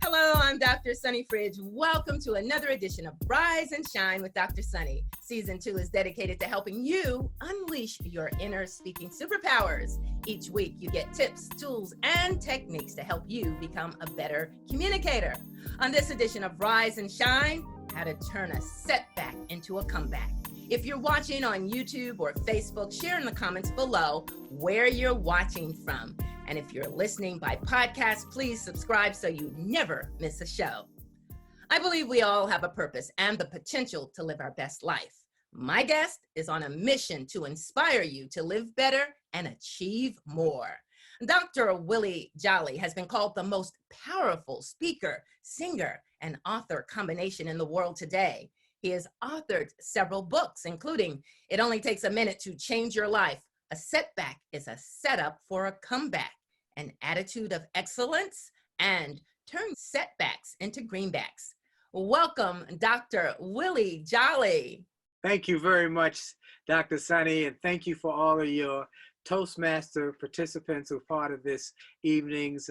Hello, I'm Dr. Sunny Fridge. Welcome to another edition of Rise and Shine with Dr. Sunny. Season 2 is dedicated to helping you unleash your inner speaking superpowers. Each week, you get tips, tools, and techniques to help you become a better communicator. On this edition of Rise and Shine, how to turn a setback into a comeback. If you're watching on YouTube or Facebook, share in the comments below where you're watching from. And if you're listening by podcast, please subscribe so you never miss a show. I believe we all have a purpose and the potential to live our best life. My guest is on a mission to inspire you to live better and achieve more. Dr. Willie Jolley has been called the most powerful speaker, singer, and author combination in the world today. He has authored several books, including It Only Takes a Minute to Change Your Life, A Setback is a Setup for a Comeback, An Attitude of Excellence, and Turn Setbacks into Greenbacks. Welcome, Dr. Willie Jolley. Thank you very much, Dr. Sunny, and thank you for all of your Toastmaster participants who are part of this evening's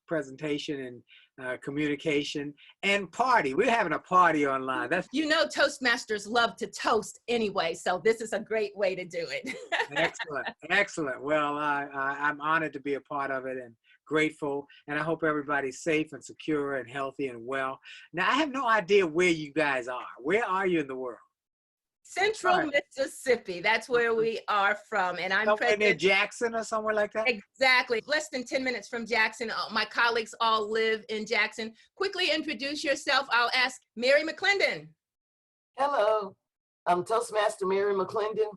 presentation and communication and party. We're having a party online. You know, Toastmasters love to toast anyway, so this is a great way to do it. Excellent, excellent. Well, I'm honored to be a part of it and grateful, and I hope everybody's safe and secure and healthy and well. Now, I have no idea where you guys are. Where are you in the world? Central Mississippi. That's where we are from. And I'm somewhere near Jackson or somewhere like that? Exactly. Less than 10 minutes from Jackson. My colleagues all live in Jackson. Quickly introduce yourself. I'll ask Mary McClendon. Hello, I'm Toastmaster Mary McClendon,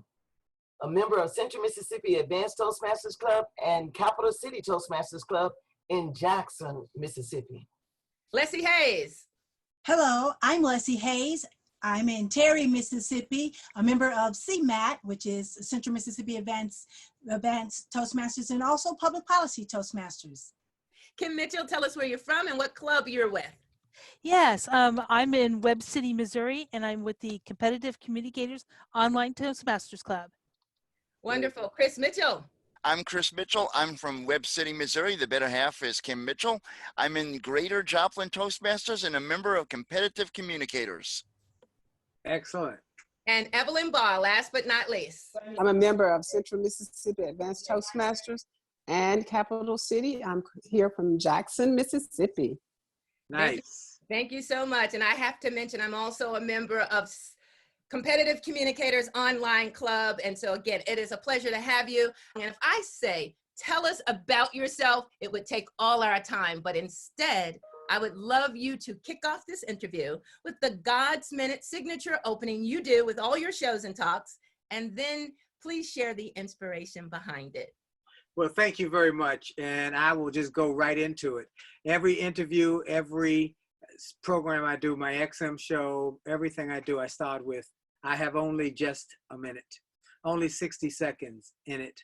a member of Central Mississippi Advanced Toastmasters Club and Capital City Toastmasters Club in Jackson, Mississippi. Leslie Hayes. Hello, I'm Leslie Hayes. I'm in Terry, Mississippi, a member of CMAT, which is Central Mississippi Advanced Toastmasters, and also Public Policy Toastmasters. Kim Mitchell, tell us where you're from and what club you're with. Yes, I'm in Webb City, Missouri, and I'm with the Competitive Communicators Online Toastmasters Club. Wonderful. Chris Mitchell. I'm Chris Mitchell. I'm from Webb City, Missouri. The better half is Kim Mitchell. I'm in Greater Joplin Toastmasters and a member of Competitive Communicators. Excellent. And Evelyn Barr, last but not least. I'm a member of Central Mississippi Advanced Toastmasters and Capital City. I'm here from Jackson, Mississippi. Nice. Thank you so much. And I have to mention, I'm also a member of Competitive Communicators Online Club. And so again, it is a pleasure to have you. And if I say, tell us about yourself, it would take all our time. But instead, I would love you to kick off this interview with the God's Minute signature opening you do with all your shows and talks. And then please share the inspiration behind it. Well, thank you very much. And I will just go right into it. Every interview, every program I do, my XM show, everything I do, I start with, I have only just a minute, only 60 seconds in it.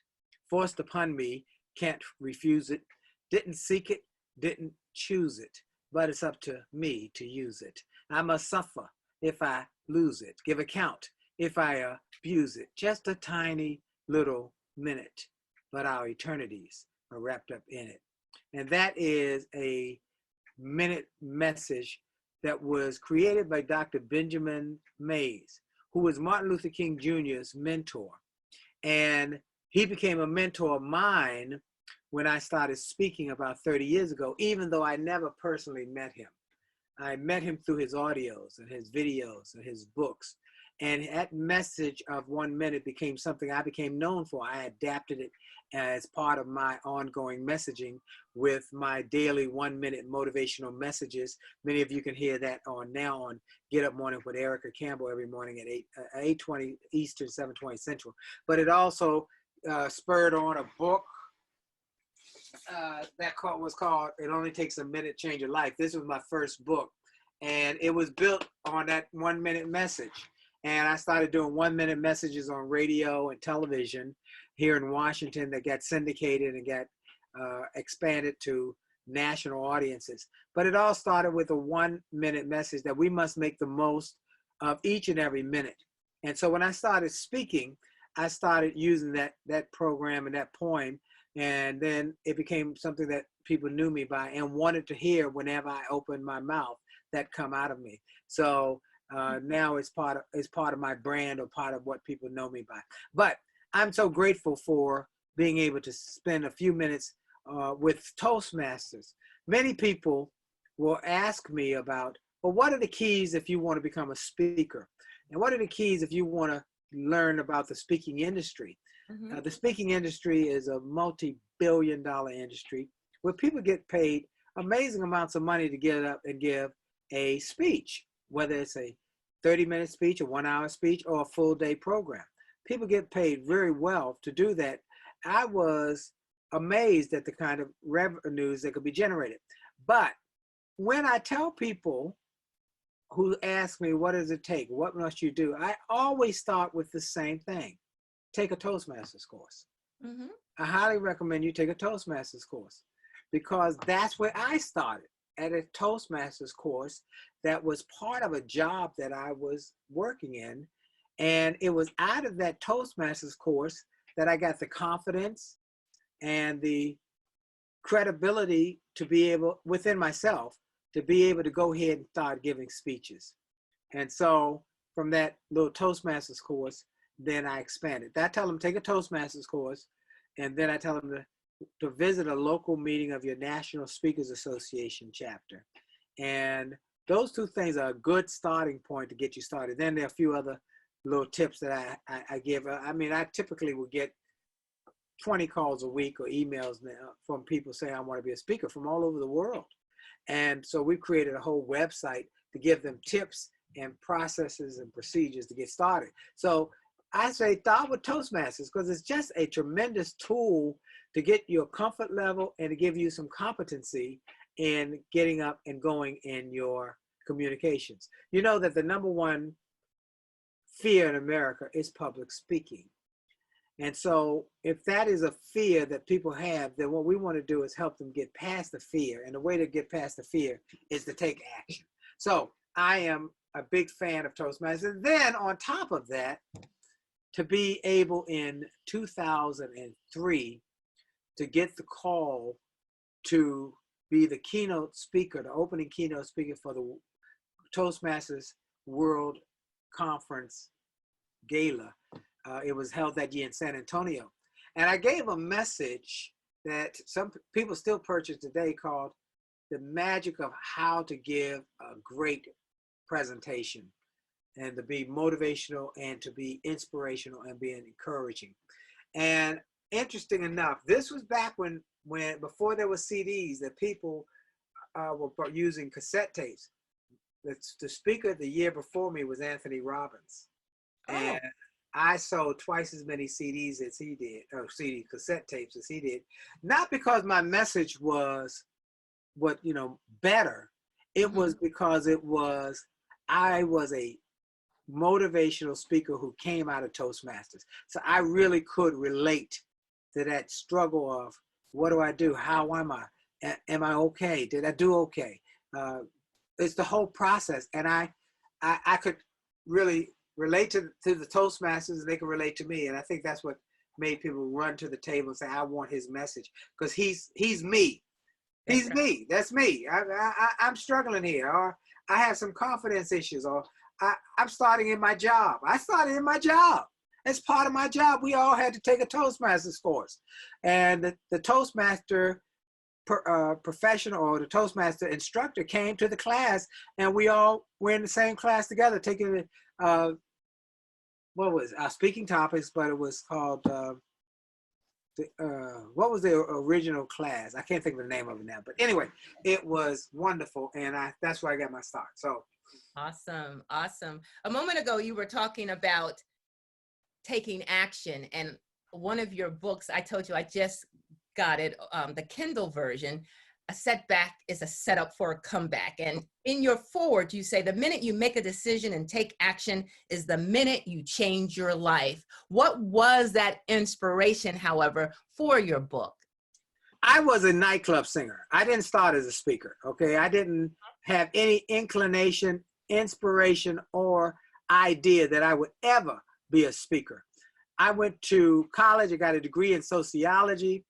Forced upon me, can't refuse it, didn't seek it, didn't choose it, but it's up to me to use it. I must suffer if I lose it, give account if I abuse it. Just a tiny little minute, but our eternities are wrapped up in it. And that is a minute message that was created by Dr. Benjamin Mays, who was Martin Luther King Jr.'s mentor. And he became a mentor of mine when I started speaking about 30 years ago, even though I never personally met him. I met him through his audios and his videos and his books. And that message of 1 minute became something I became known for. I adapted it as part of my ongoing messaging with my daily 1 minute motivational messages. Many of you can hear that now on Get Up Morning with Erica Campbell every morning at 8:20 Eastern, 7:20 Central. But it also spurred on a book that was called It Only Takes a Minute to Change Your Life. This was my first book, and it was built on that 1 minute message. And I started doing 1 minute messages on radio and television here in Washington that got syndicated and got expanded to national audiences. But it all started with a 1 minute message that we must make the most of each and every minute. And so when I started speaking, I started using that program and that poem, and then it became something that people knew me by and wanted to hear whenever I opened my mouth, that come out of me. So now it's part of my brand, or part of what people know me by. But I'm so grateful for being able to spend a few minutes with Toastmasters. Many people will ask me about, well, what are the keys if you want to become a speaker? And what are the keys if you want to learn about the speaking industry? Mm-hmm. The speaking industry is a multi-billion-dollar industry where people get paid amazing amounts of money to get up and give a speech, whether it's a 30-minute speech, a 1-hour speech, or a full-day program. People get paid very well to do that. I was amazed at the kind of revenues that could be generated. But when I tell people who ask me, what does it take? What must you do? I always start with the same thing. Take a Toastmasters course. Mm-hmm. I highly recommend you take a Toastmasters course, because that's where I started, at a Toastmasters course that was part of a job that I was working in. And it was out of that Toastmasters course that I got the confidence and the credibility to be able, within myself, to be able to go ahead and start giving speeches. And so from that little Toastmasters course, then I expanded. I tell them, take a Toastmasters course, and then I tell them to visit a local meeting of your National Speakers Association chapter. And those two things are a good starting point to get you started. Then there are a few other little tips that I give. I mean, I typically will get 20 calls a week or emails now from people saying, I want to be a speaker from all over the world. And so we've created a whole website to give them tips and processes and procedures to get started. So I say start with Toastmasters, because it's just a tremendous tool to get your comfort level and to give you some competency in getting up and going in your communications. You know that the number one fear in America is public speaking. And so if that is a fear that people have, then what we want to do is help them get past the fear. And the way to get past the fear is to take action. So I am a big fan of Toastmasters. Then on top of that, to be able in 2003 to get the call to be the keynote speaker, the opening keynote speaker for the Toastmasters World Conference Gala. It was held that year in San Antonio. And I gave a message that some people still purchase today called The Magic of How to Give a Great Presentation, and to be motivational and to be inspirational and being encouraging. And interesting enough, this was back when before there were CDs, that people were using cassette tapes. The speaker the year before me was Anthony Robbins. And I sold twice as many CDs as he did, or cassette tapes as he did. Not because my message was better. It was because I was a motivational speaker who came out of Toastmasters. So I really could relate to that struggle of, what do I do? How am I? Am I okay? Did I do okay? It's the whole process. And I could really relate to the Toastmasters, and they can relate to me. And I think that's what made people run to the table and say, I want his message, because he's me. He's me. That's me. I'm struggling here, or I have some confidence issues, or I'm starting in my job. I started in my job. As part of my job, we all had to take a Toastmasters course. And the Toastmaster professional, or the Toastmaster instructor, came to the class, and we all were in the same class together, taking what was our speaking topics, but it was called, what was the original class? I can't think of the name of it now, but anyway, it was wonderful, and that's where I got my start. So. Awesome, awesome. A moment ago, you were talking about taking action, and one of your books, I told you I just got it, the Kindle version. A setback is a setup for a comeback. And in your foreword, you say the minute you make a decision and take action is the minute you change your life. What was that inspiration, however, for your book? I was a nightclub singer. I didn't start as a speaker, okay? I didn't have any inclination, inspiration, or idea that I would ever be a speaker. I went to college. I got a degree in sociology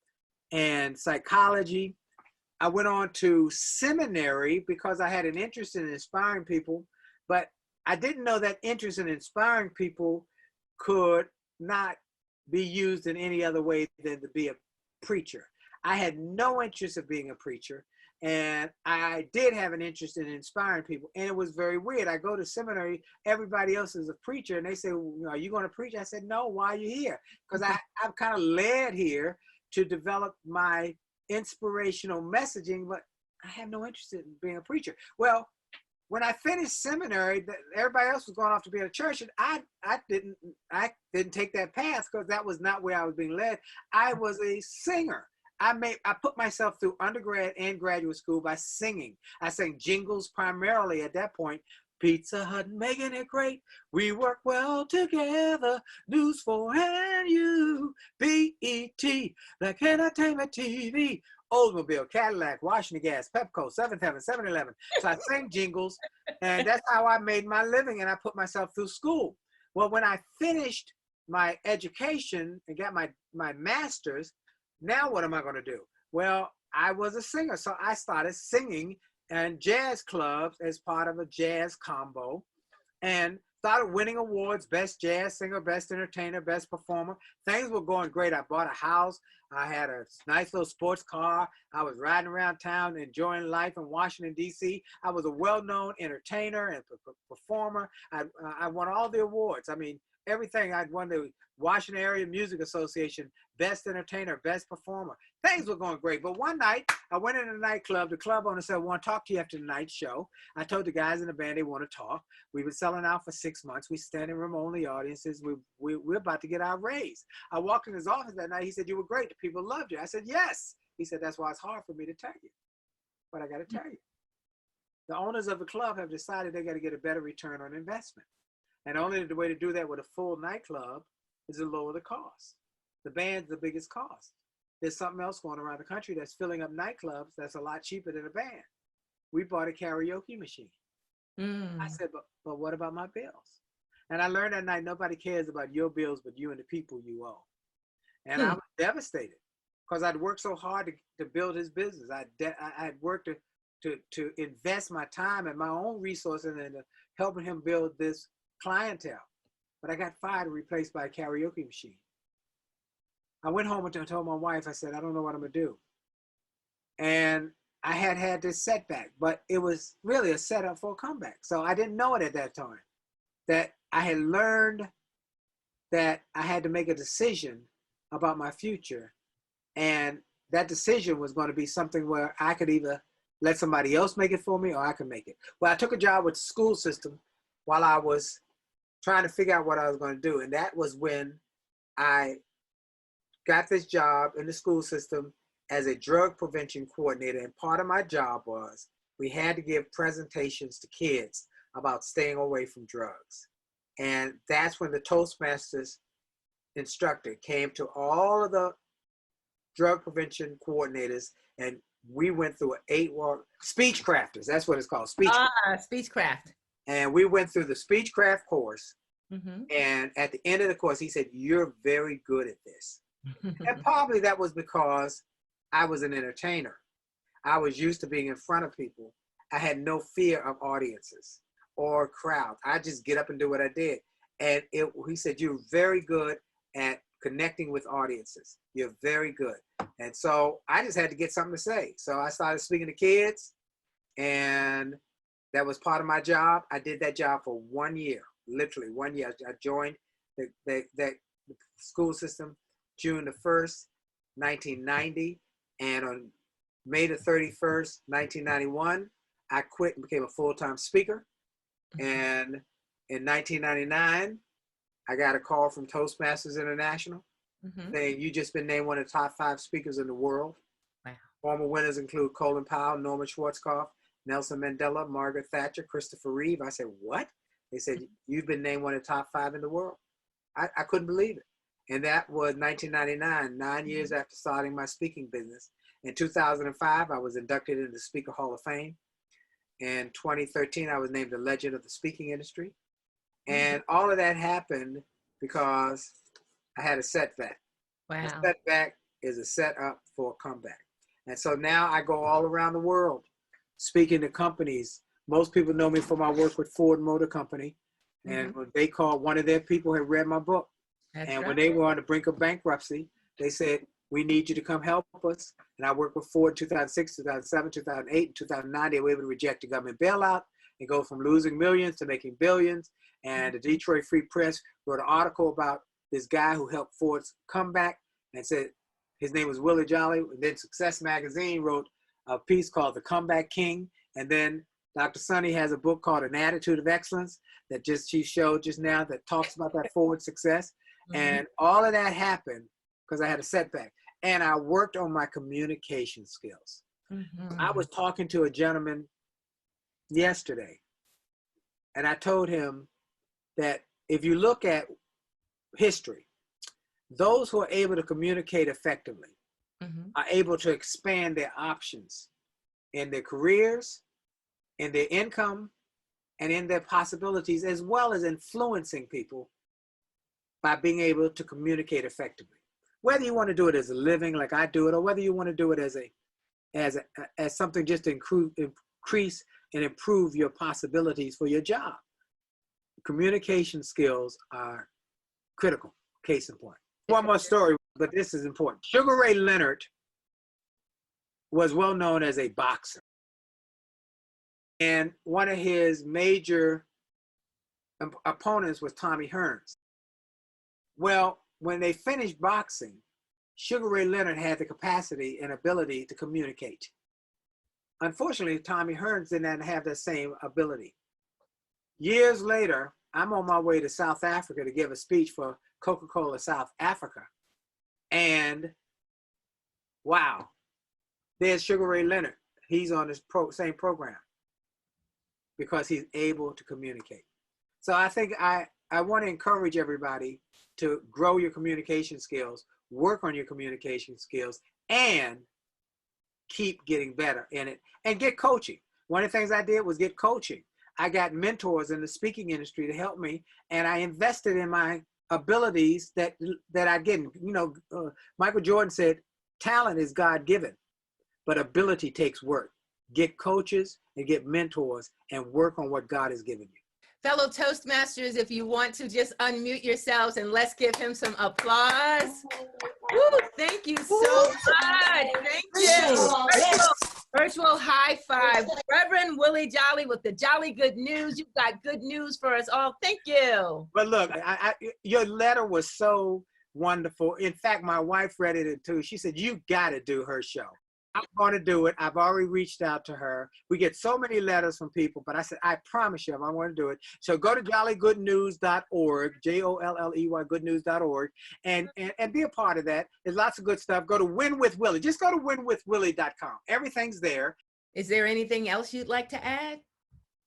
and psychology. I went on to seminary because I had an interest in inspiring people, but I didn't know that interest in inspiring people could not be used in any other way than to be a preacher. I had no interest in being a preacher, and I did have an interest in inspiring people. And it was very weird. I go to seminary, everybody else is a preacher, and they say, well, are you going to preach? I said, no, why are you here? Because I'm kind of led here to develop my inspirational messaging, but I have no interest in being a preacher. Well, when I finished seminary, everybody else was going off to be in a church, and I didn't take that path because that was not where I was being led. I was a singer. I put myself through undergrad and graduate school by singing. I sang jingles primarily at that point. Pizza Hut making it great. We work well together. News 4 and you. BET, like entertainment TV. Oldsmobile, Cadillac, Washington Gas, Pepco, 7th Heaven, 7-Eleven. So I sang jingles, and that's how I made my living, and I put myself through school. Well, when I finished my education and got my master's, now what am I going to do? Well, I was a singer, so I started singing in jazz clubs as part of a jazz combo, and started winning awards, best jazz singer, best entertainer, best performer. Things were going great. I bought a house. I had a nice little sports car. I was riding around town, enjoying life in Washington, D.C. I was a well-known entertainer and performer. I won all the awards. I mean, everything. I'd won the Washington Area Music Association, best entertainer, best performer. Things were going great. But one night, I went in a nightclub. The club owner said, I want to talk to you after the night show. I told the guys in the band they want to talk. We've been selling out for 6 months. We standing room only audiences. We're about to get our raise. I walked in his office that night. He said, you were great. The people loved you. I said, yes. He said, that's why it's hard for me to tell you. But I got to tell you. The owners of the club have decided they got to get a better return on investment. And only the way to do that with a full nightclub is to lower the cost. The band's the biggest cost. There's something else going around the country that's filling up nightclubs that's a lot cheaper than a band. We bought a karaoke machine. I said, but what about my bills? And I learned that night, nobody cares about your bills but you and the people you owe. And I was devastated because I'd worked so hard to build his business. I'd worked to invest my time and my own resources into helping him build this clientele. But I got fired and replaced by a karaoke machine. I went home and told my wife, I said, I don't know what I'm going to do. And I had this setback, but it was really a setup for a comeback. So I didn't know it at that time, that I had learned that I had to make a decision about my future. And that decision was going to be something where I could either let somebody else make it for me or I could make it. Well, I took a job with the school system while I was trying to figure out what I was going to do. And that was when I got this job in the school system as a drug prevention coordinator. And part of my job was we had to give presentations to kids about staying away from drugs. And that's when the Toastmasters instructor came to all of the drug prevention coordinators, and we went through an 8-week Speechcrafters. That's what it's called, Speechcraft. And we went through the Speechcraft course. And at the end of the course, he said, you're very good at this. And probably that was because I was an entertainer. I was used to being in front of people. I had no fear of audiences or crowd. I just get up and do what I did. And he said, you're very good at connecting with audiences. You're very good. And so I just had to get something to say. So I started speaking to kids, and that was part of my job. I did that job for 1 year, literally 1 year. I joined the school system June the 1st, 1990. And on May the 31st, 1991, I quit and became a full-time speaker. And in 1999, I got a call from Toastmasters International saying, you just been named one of the top 5 speakers in the world. Wow. Former winners include Colin Powell, Norman Schwarzkopf, Nelson Mandela, Margaret Thatcher, Christopher Reeve. I said, what? They said, you've been named one of the top 5 in the world. I couldn't believe it. And that was 1999, 9 years after starting my speaking business. In 2005, I was inducted into the Speaker Hall of Fame. In 2013, I was named a legend of the speaking industry. And all of that happened because I had a setback. Wow. A setback is a setup for a comeback. And so now I go all around the world speaking to companies. Most people know me for my work with Ford Motor Company. And when they called, one of their people had read my book. That's and right. when they were on the brink of bankruptcy, they said, we need you to come help us. And I worked with Ford 2006, 2007, 2008, and 2009. They were able to reject the government bailout and go from losing millions to making billions. And the Detroit Free Press wrote an article about this guy who helped Ford's comeback and said his name was Willie Jolley. And then Success Magazine wrote a piece called The Comeback King. And then Dr. Sunny has a book called An Attitude of Excellence that she showed just now that talks about that forward success. And all of that happened because I had a setback. And I worked on my communication skills. I was talking to a gentleman yesterday, and I told him that if you look at history, those who are able to communicate effectively are able to expand their options in their careers, in their income, and in their possibilities, as well as influencing people by being able to communicate effectively. Whether you want to do it as a living, like I do it, or whether you want to do it as something just to increase and improve your possibilities for your job. Communication skills are critical, case in point. One more story, but this is important. Sugar Ray Leonard was well known as a boxer. And one of his major opponents was Tommy Hearns. Well, when they finished boxing, Sugar Ray Leonard had the capacity and ability to communicate. Unfortunately, Tommy Hearns did not have that same ability. Years later, I'm on my way to South Africa to give a speech for Coca-Cola South Africa. And wow, there's Sugar Ray Leonard. He's on this same program because he's able to communicate. So I think I want to encourage everybody to grow your communication skills, work on your communication skills, and keep getting better in it, and get coaching. One of the things I did was get coaching. I got mentors in the speaking industry to help me, and I invested in my abilities that I get. You know, Michael Jordan said, talent is God-given, but ability takes work. Get coaches and get mentors and work on what God has given you. Fellow Toastmasters, if you want to just unmute yourselves and let's give him some applause. Woo, thank you so much. Thank you. Virtual high five. Reverend Willie Jolley with the Jolly Good News. You've got good news for us all. Thank you. But look, your letter was so wonderful. In fact, my wife read it too. She said, you got to do her show. I'm going to do it. I've already reached out to her. We get so many letters from people, but I said, I promise you, I'm going to do it. So go to jollygoodnews.org, Jolley, goodnews.org, and be a part of that. There's lots of good stuff. Go to Win with Willie. Just go to winwithwillie.com. Everything's there. Is there anything else you'd like to add?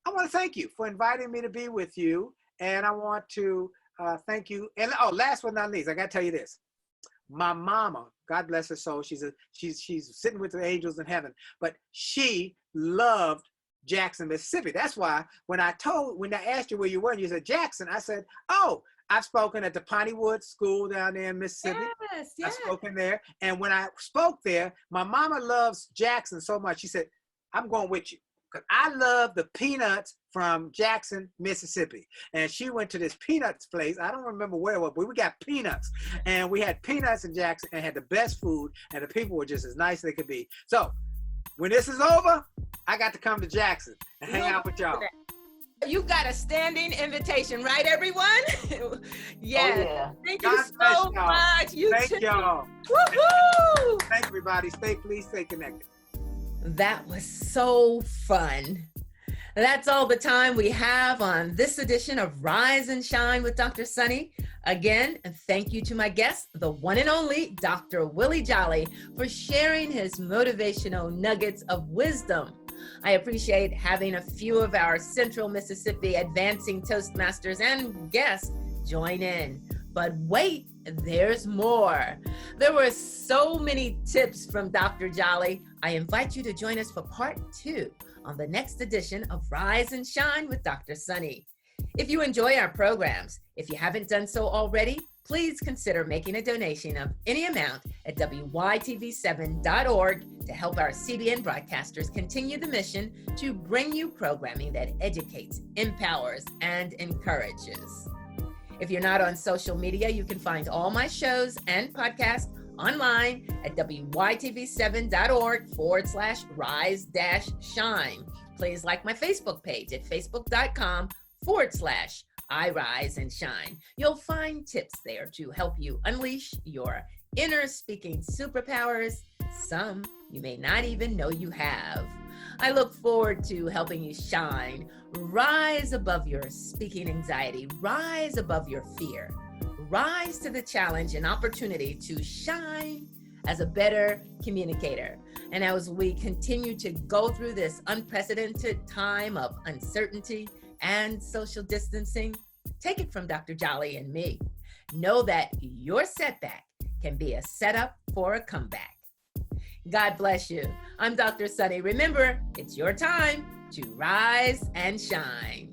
I want to thank you for inviting me to be with you. And I want to thank you. And last but not least, I got to tell you this. My mama, God bless her soul, she's sitting with the angels in heaven, but she loved Jackson, Mississippi. That's why when I asked you where you were, and you said Jackson, I said, oh, I've spoken at the Pontywood School down there in Mississippi. Yes. I've spoken there. And when I spoke there, my mama loves Jackson so much. She said, I'm going with you. Because I love the peanuts from Jackson, Mississippi. And she went to this peanuts place. I don't remember where it was, but we got peanuts. And we had peanuts in Jackson and had the best food. And the people were just as nice as they could be. So when this is over, I got to come to Jackson and hang out with y'all. You got a standing invitation, right, everyone? Yes. Oh, yeah. Thank you so much. Thank y'all. Woohoo! Thank everybody. Please stay connected. That was so fun. That's all the time we have on this edition of Rise and Shine with Dr. Sunny. Again, thank you to my guest, the one and only Dr. Willie Jolley, for sharing his motivational nuggets of wisdom. I appreciate having a few of our Central Mississippi advancing Toastmasters and guests join in. But wait, there's more. There were so many tips from Dr. Jolley. I invite you to join us for part 2 on the next edition of Rise and Shine with Dr. Sunny. If you enjoy our programs, if you haven't done so already, please consider making a donation of any amount at WYTV7.org to help our CBN broadcasters continue the mission to bring you programming that educates, empowers, and encourages. If you're not on social media, you can find all my shows and podcasts online at WYTV7.org/rise-shine. Please like my Facebook page at facebook.com/I Rise and Shine. You'll find tips there to help you unleash your inner speaking superpowers, some you may not even know you have. I look forward to helping you shine, rise above your speaking anxiety, rise above your fear, rise to the challenge and opportunity to shine as a better communicator. And as we continue to go through this unprecedented time of uncertainty and social distancing, take it from Dr. Jolley and me. Know that your setback can be a setup for a comeback. God bless you. I'm Dr. Sunny. Remember, it's your time to rise and shine.